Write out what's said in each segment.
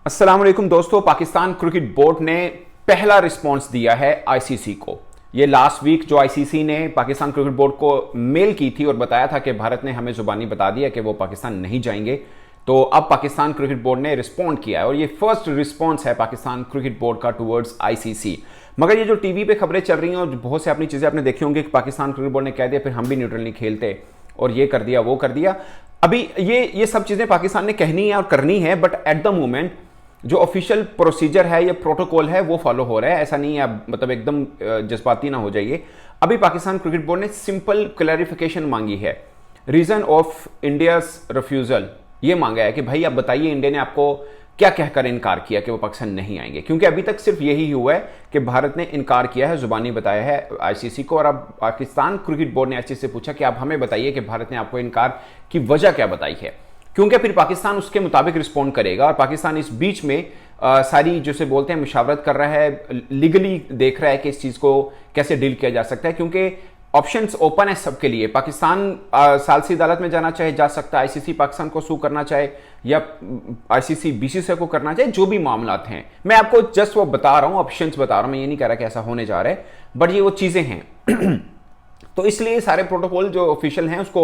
अस्सलाम वालेकुम दोस्तों। पाकिस्तान क्रिकेट बोर्ड ने पहला रिस्पांस दिया है आईसीसी को। ये लास्ट वीक जो आईसीसी ने पाकिस्तान क्रिकेट बोर्ड को मेल की थी और बताया था कि भारत ने हमें जुबानी बता दिया कि वो पाकिस्तान नहीं जाएंगे, तो अब पाकिस्तान क्रिकेट बोर्ड ने रिस्पॉन्ड किया है और ये फर्स्ट रिस्पॉन्स है पाकिस्तान क्रिकेट बोर्ड का टुवर्ड्स आईसीसी। मगर ये जो टीवी पे खबरें चल रही हैं और बहुत से अपनी चीजें आपने देखी होंगी कि पाकिस्तान क्रिकेट बोर्ड ने कह दिया फिर हम भी न्यूट्रल नहीं खेलते और ये कर दिया वो कर दिया। अभी ये सब चीजें पाकिस्तान ने कहनी है और करनी है, बट एट द मोमेंट जो ऑफिशियल प्रोसीजर है या प्रोटोकॉल है वो फॉलो हो रहा है। ऐसा नहीं है आप मतलब एकदम जज्बाती ना हो जाइए। अभी पाकिस्तान क्रिकेट बोर्ड ने सिंपल क्लैरिफिकेशन मांगी है। रीजन ऑफ इंडियाज रिफ्यूजल ये मांगा है कि भाई आप बताइए इंडिया ने आपको क्या कहकर इनकार किया कि वो पाकिस्तान नहीं आएंगे, क्योंकि अभी तक सिर्फ यही हुआ है कि भारत ने इनकार किया है, जुबानी बताया है आईसीसी को। और अब पाकिस्तान क्रिकेट बोर्ड ने आईसीसी से पूछा कि आप हमें बताइए कि भारत ने आपको इनकार की वजह क्या बताई है, क्योंकि फिर पाकिस्तान उसके मुताबिक रिस्पॉन्ड करेगा। और पाकिस्तान इस बीच में सारी जैसे बोलते हैं मुशावरत कर रहा है, लीगली देख रहा है कि इस चीज को कैसे डील किया जा सकता है, क्योंकि ऑप्शंस ओपन है सबके लिए। पाकिस्तान सालसी अदालत में जाना चाहे जा सकता है, आईसीसी पाकिस्तान को सू करना चाहे या आईसीसी बीसीसीआई को करना चाहे, जो भी मामलात हैं मैं आपको जस्ट वो बता रहा हूं, ऑप्शंस बता रहा हूं। मैं ये नहीं कह रहा कि ऐसा होने जा रहा है, बट ये वो चीजें हैं। तो इसलिए सारे प्रोटोकॉल जो ऑफिशियल हैं उसको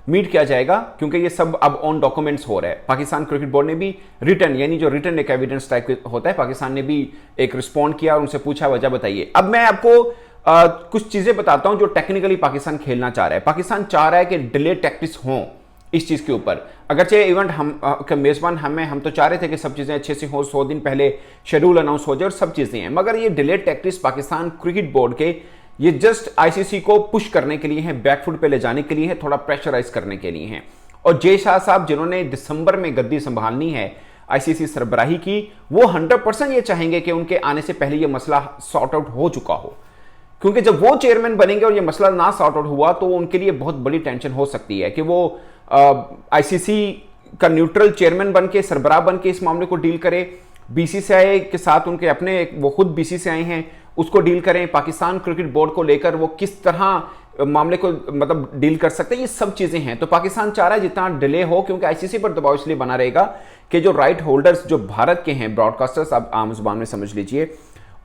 मीट किया जाएगा, क्योंकि ये सब अब ऑन डॉक्यूमेंट्स हो रहा है। पाकिस्तान क्रिकेट बोर्ड ने भी रिटर्न यानी जो रिटर्न एक एविडेंस टाइप होता है, पाकिस्तान ने भी एक रिस्पॉन्ड किया और उनसे पूछा वजह बताइए। अब मैं आपको कुछ चीजें बताता हूं जो टेक्निकली पाकिस्तान खेलना चाह रहा है। पाकिस्तान चाह रहा है कि डिले टैक्टिक्स हों इस चीज के ऊपर। अगरचे इवेंट हम मेजबान हम तो चाह रहे थे कि सब चीजें अच्छे से हो, 100 दिन पहले शेड्यूल अनाउंस हो जाए और सब चीजें हैं, मगर ये delay tactics Pakistan cricket board के ये जस्ट आईसीसी को पुश करने के लिए है, बैकफुट पे ले जाने के लिए है, थोड़ा प्रेशराइज करने के लिए है। और जय शाह साहब जिन्होंने दिसंबर में गद्दी संभालनी है आईसीसी सरबराही की, वो 100% ये चाहेंगे कि उनके आने से पहले ये मसला सॉर्ट आउट हो चुका हो, क्योंकि जब वो चेयरमैन बनेंगे और ये मसला ना सॉर्ट आउट हुआ तो उनके लिए बहुत बड़ी टेंशन हो सकती है कि वो आईसीसी का न्यूट्रल चेयरमैन बन के, सरबराह बन के इस मामले को डील करे, बीसीसीआई के साथ उनके अपने वो खुद बीसीसीआई हैं उसको डील करें, पाकिस्तान क्रिकेट बोर्ड को लेकर वो किस तरह मामले को मतलब डील कर सकते हैं, ये सब चीजें हैं। तो पाकिस्तान चाह रहा है जितना डिले हो, क्योंकि आईसीसी पर दबाव इसलिए बना रहेगा कि जो राइट होल्डर्स जो भारत के हैं, ब्रॉडकास्टर्स, आप आम जुबान में समझ लीजिए,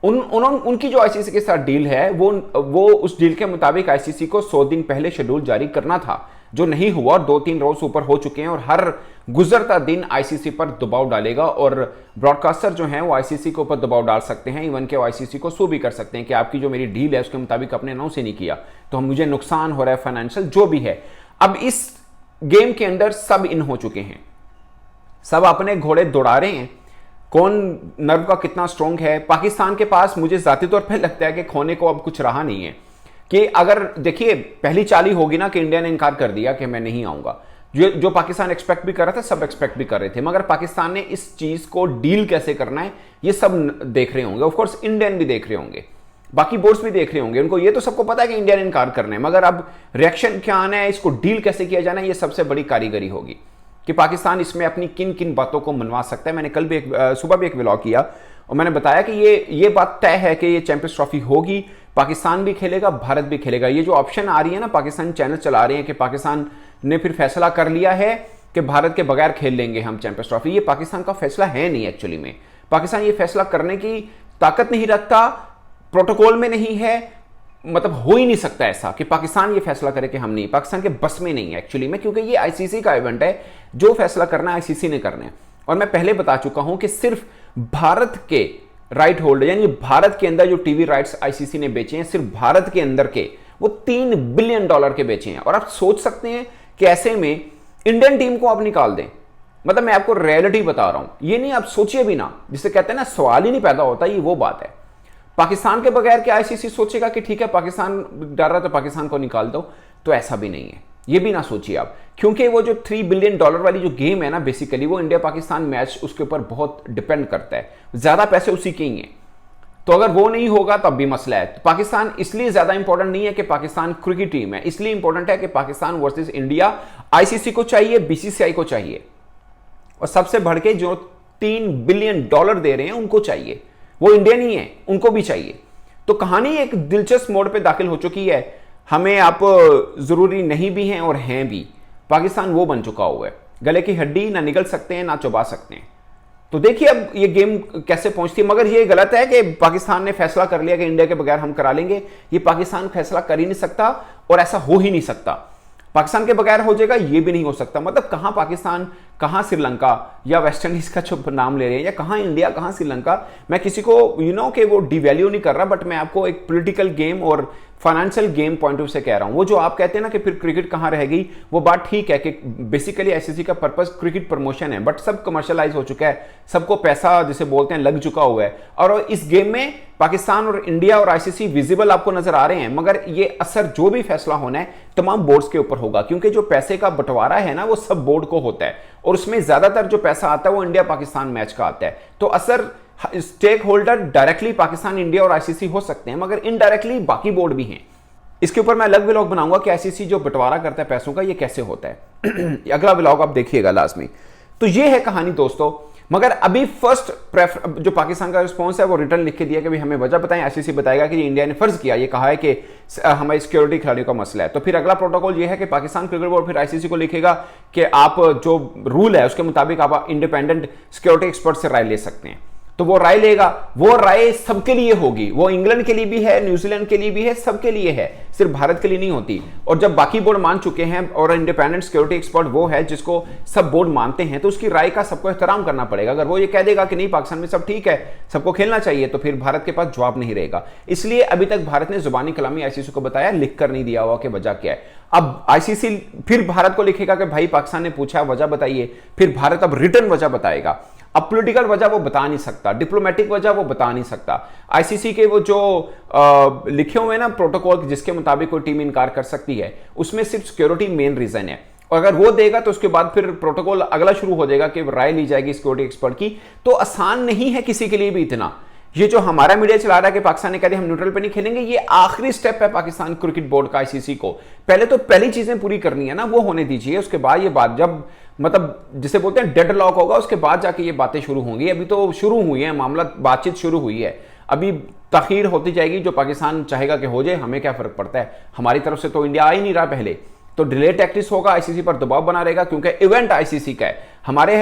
उनकी जो आईसीसी के साथ डील है वो उस डील के मुताबिक आईसीसी को 100 दिन पहले शेड्यूल जारी करना था, जो नहीं हुआ। 2-3 रोज ऊपर हो चुके हैं और हर गुजरता दिन आईसीसी पर दबाव डालेगा और ब्रॉडकास्टर जो हैं वो आईसीसी के ऊपर दबाव डाल सकते हैं, इवन के आईसीसी को सू भी कर सकते हैं कि आपकी जो मेरी डील है उसके मुताबिक आपने अनाउंस ही नहीं किया तो मुझे नुकसान हो रहा है फाइनेंशियल, जो भी है। अब इस गेम के अंदर सब इन हो चुके हैं, सब अपने घोड़े दौड़ा रहे हैं, कौन नर्व का कितना स्ट्रॉन्ग है। पाकिस्तान के पास मुझे जाती तौर पर लगता है कि खोने को अब कुछ रहा नहीं है। कि अगर देखिए पहली चाली होगी ना कि इंडिया ने इनकार कर दिया कि मैं नहीं आऊंगा, जो पाकिस्तान एक्सपेक्ट भी कर रहा था, सब एक्सपेक्ट भी कर रहे थे, मगर पाकिस्तान ने इस चीज को डील कैसे करना है ये सब देख रहे होंगे। ऑफ कोर्स इंडियन भी देख रहे होंगे, बाकी बोर्ड्स भी देख रहे होंगे, उनको ये तो सबको पता है कि इंडिया ने इनकार करना है, मगर अब रिएक्शन क्या आना है, इसको डील कैसे किया जाना है, ये सबसे बड़ी कारीगरी होगी कि पाकिस्तान इसमें अपनी किन किन बातों को मनवा सकता है। मैंने कल भी सुबह भी एक व्लॉग किया और मैंने बताया कि ये बात तय है कि ये चैंपियंस ट्रॉफी होगी, पाकिस्तान भी खेलेगा, भारत भी खेलेगा। ये जो ऑप्शन आ रही है ना, पाकिस्तान चैनल चला रहे हैं कि पाकिस्तान ने फिर फैसला कर लिया है कि भारत के बगैर खेल लेंगे हम चैंपियंस ट्रॉफी, ये पाकिस्तान का फैसला है नहीं। एक्चुअली में पाकिस्तान ये फैसला करने की ताकत नहीं रखता, प्रोटोकॉल में नहीं है, मतलब हो ही नहीं सकता ऐसा कि पाकिस्तान ये फैसला करे कि हम नहीं, पाकिस्तान के बस में नहीं है एक्चुअली में, क्योंकि ये आईसीसी का इवेंट है, जो फैसला करना है आईसीसी ने करना है। और मैं पहले बता चुका हूं कि सिर्फ भारत के राइट होल्डर यानी भारत के अंदर जो टीवी राइट्स आईसीसी ने बेचे हैं, सिर्फ भारत के अंदर के वो $3 बिलियन के बेचे हैं। और आप सोच सकते हैं कि ऐसे में इंडियन टीम को आप निकाल दें, मतलब मैं आपको रियलिटी बता रहा हूं, ये नहीं आप सोचिए भी ना, जिसे कहते हैं ना सवाल ही नहीं पैदा होता, ये वो बात है। पाकिस्तान के बगैर क्या आईसीसी सोचेगा कि ठीक है पाकिस्तान डर रहा तो पाकिस्तान को निकाल दो, तो ऐसा भी नहीं है, ये भी ना सोचिए आप, क्योंकि वो जो $3 बिलियन वाली जो गेम है ना, बेसिकली वो इंडिया पाकिस्तान मैच उसके ऊपर बहुत डिपेंड करता है, ज्यादा पैसे उसी के ही हैं। तो अगर वो नहीं होगा तब भी मसला है। तो पाकिस्तान इसलिए ज्यादा इंपॉर्टेंट नहीं है कि पाकिस्तान क्रिकेट टीम है, इसलिए इंपॉर्टेंट है कि पाकिस्तान वर्सेस इंडिया आईसीसी को चाहिए, बीसीसीआई को चाहिए, और सबसे बढ़ के जो $3 बिलियन दे रहे हैं उनको चाहिए, वो इंडियन ही है, उनको भी चाहिए। तो कहानी एक दिलचस्प मोड़ पे दाखिल हो चुकी है। हमें आप जरूरी नहीं भी हैं और हैं भी, पाकिस्तान वो बन चुका हुआ है, गले की हड्डी ना निगल सकते हैं ना चबा सकते हैं। तो देखिए अब ये गेम कैसे पहुंचती है। मगर ये गलत है कि पाकिस्तान ने फैसला कर लिया कि इंडिया के बगैर हम करा लेंगे। ये पाकिस्तान फैसला कर ही नहीं सकता और ऐसा हो ही नहीं सकता। पाकिस्तान के बगैर हो जाएगा ये भी नहीं हो सकता। मतलब कहां पाकिस्तान, कहां श्रीलंका या वेस्ट इंडीज का जो नाम ले रहे हैं, या कहां इंडिया, कहां श्रीलंका। मैं किसी को कि वो डिवैल्यू नहीं कर रहा, बट मैं आपको एक पॉलिटिकल गेम और फाइनेंशियल गेम पॉइंट ऑफ से कह रहा हूं। वो जो आप कहते हैं ना कि फिर क्रिकेट कहां रहेगी, वो बात ठीक है कि बेसिकली आईसीसी का पर्पस क्रिकेट प्रमोशन है, बट सब कमर्शियलाइज हो चुका है, सबको पैसा जिसे बोलते हैं लग चुका हुआ है। और इस गेम में पाकिस्तान और इंडिया और आईसीसी विजिबल आपको नजर आ रहे हैं, मगर ये असर जो भी फैसला होना है तमाम बोर्ड्स के ऊपर होगा, क्योंकि जो पैसे का बंटवारा है ना वो सब बोर्ड को होता है, और उसमें ज्यादातर जो पैसा आता है वो इंडिया पाकिस्तान मैच का आता है। तो असर stakeholder directly Pakistan, India और आईसीसी हो सकते हैं, मगर इनडायरेक्टली बाकी बोर्ड भी हैं। इसके ऊपर मैं अलग व्लॉग बनाऊंगा कि आईसीसी जो बंटवारा करता है पैसों का ये कैसे होता है। अगला व्लॉग आप देखिएगा लाजमी। तो ये है कहानी दोस्तों। मगर अभी फर्स्ट जो पाकिस्तान का रिस्पॉन्स है वो रिटर्न लिख के दिया कि भाई हमें वजह बताएं। आईसीसी बताएगा कि इंडिया ने फर्ज किया, ये कहा है कि हमारी सिक्योरिटी खिलाड़ियों का मसला है। तो फिर अगला प्रोटोकॉल ये है कि पाकिस्तान क्रिकेट बोर्ड फिर आईसीसी को लिखेगा कि आप जो रूल है उसके मुताबिक आप इंडिपेंडेंट सिक्योरिटी एक्सपर्ट से राय ले सकते हैं। तो वो राय लेगा, वो राय सबके लिए होगी, वो इंग्लैंड के लिए भी है, न्यूजीलैंड के लिए भी है, सबके लिए है, सिर्फ भारत के लिए नहीं होती। और जब बाकी बोर्ड मान चुके हैं और इंडिपेंडेंट सिक्योरिटी एक्सपर्ट वो है जिसको सब बोर्ड मानते हैं, तो उसकी राय का सबको एहतराम करना पड़ेगा। अगर वो ये कह देगा कि नहीं पाकिस्तान में सब ठीक है, सबको खेलना चाहिए, तो फिर भारत के पास जवाब नहीं रहेगा। इसलिए अभी तक भारत ने जुबानी कलामी आईसीसी को बताया, लिख कर नहीं दिया हुआ कि वजह क्या है। अब आईसीसी फिर भारत को लिखेगा कि भाई पाकिस्तान ने पूछा वजह बताइए, फिर भारत अब रिटर्न वजह बताएगा। अब पॉलिटिकल वजह वो बता नहीं सकता, डिप्लोमेटिक वजह वो बता नहीं सकता। आईसीसी के वो जो लिखे हुए ना प्रोटोकॉल जिसके मुताबिक कोई टीम इनकार कर सकती है, उसमें सिर्फ सिक्योरिटी मेन रीजन है। और अगर वो देगा तो उसके बाद फिर प्रोटोकॉल अगला शुरू हो जाएगा कि राय ली जाएगी सिक्योरिटी एक्सपर्ट की। तो आसान नहीं है किसी के लिए भी इतना। ये जो हमारा मीडिया चला रहा है कि पाकिस्तान ने कह दिया हम न्यूट्रल पे नहीं खेलेंगे, ये आखिरी स्टेप है पाकिस्तान क्रिकेट बोर्ड का आईसीसी को। पहले तो पहली चीजें पूरी करनी है ना, वो होने दीजिए। उसके बाद ये बात जब मतलब जिसे बोलते हैं डेड लॉक होगा, उसके बाद जाके ये बातें शुरू होंगी। अभी तो शुरू हुई है मामला, बातचीत शुरू हुई है, अभी तखीर होती जाएगी। जो पाकिस्तान चाहेगा कि हो जाए, हमें क्या फर्क पड़ता है, हमारी तरफ से तो इंडिया आ ही नहीं रहा पहले। तो डिले टैक्टिस होगा, आईसीसी पर दबाव बना रहेगा, क्योंकि इवेंट आईसीसी का है। हमारे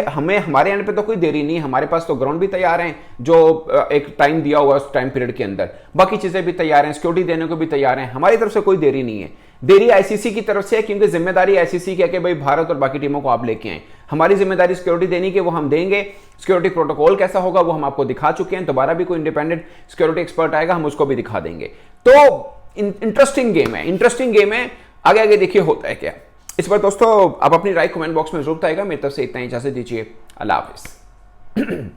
एंड पे तो कोई देरी नहीं है, हमारे पास तो ग्राउंड भी तैयार हैं जो एक टाइम दिया हुआ है, उस टाइम पीरियड के अंदर बाकी चीजें भी तैयार हैं, सिक्योरिटी देने को भी तैयार हैं। हमारी तरफ से कोई देरी नहीं है, देरी आईसीसी की तरफ से है, क्योंकि जिम्मेदारी आईसीसी की है कि भाई भारत और बाकी टीमों को आप लेके आए। हमारी जिम्मेदारी सिक्योरिटी देने की, वो हम देंगे। सिक्योरिटी प्रोटोकॉल कैसा होगा वो हम आपको दिखा चुके हैं। दोबारा भी कोई इंडिपेंडेंट सिक्योरिटी एक्सपर्ट आएगा, हम उसको भी दिखा देंगे। तो इंटरेस्टिंग गेम है, इंटरेस्टिंग गेम है। आगे आगे देखिए होता है क्या। इस बार दोस्तों आप अपनी राय कमेंट बॉक्स में जरूर बताइएगा। मेरी तरफ से इतना ही, इजाजत दीजिए। अल्लाह हाफिज।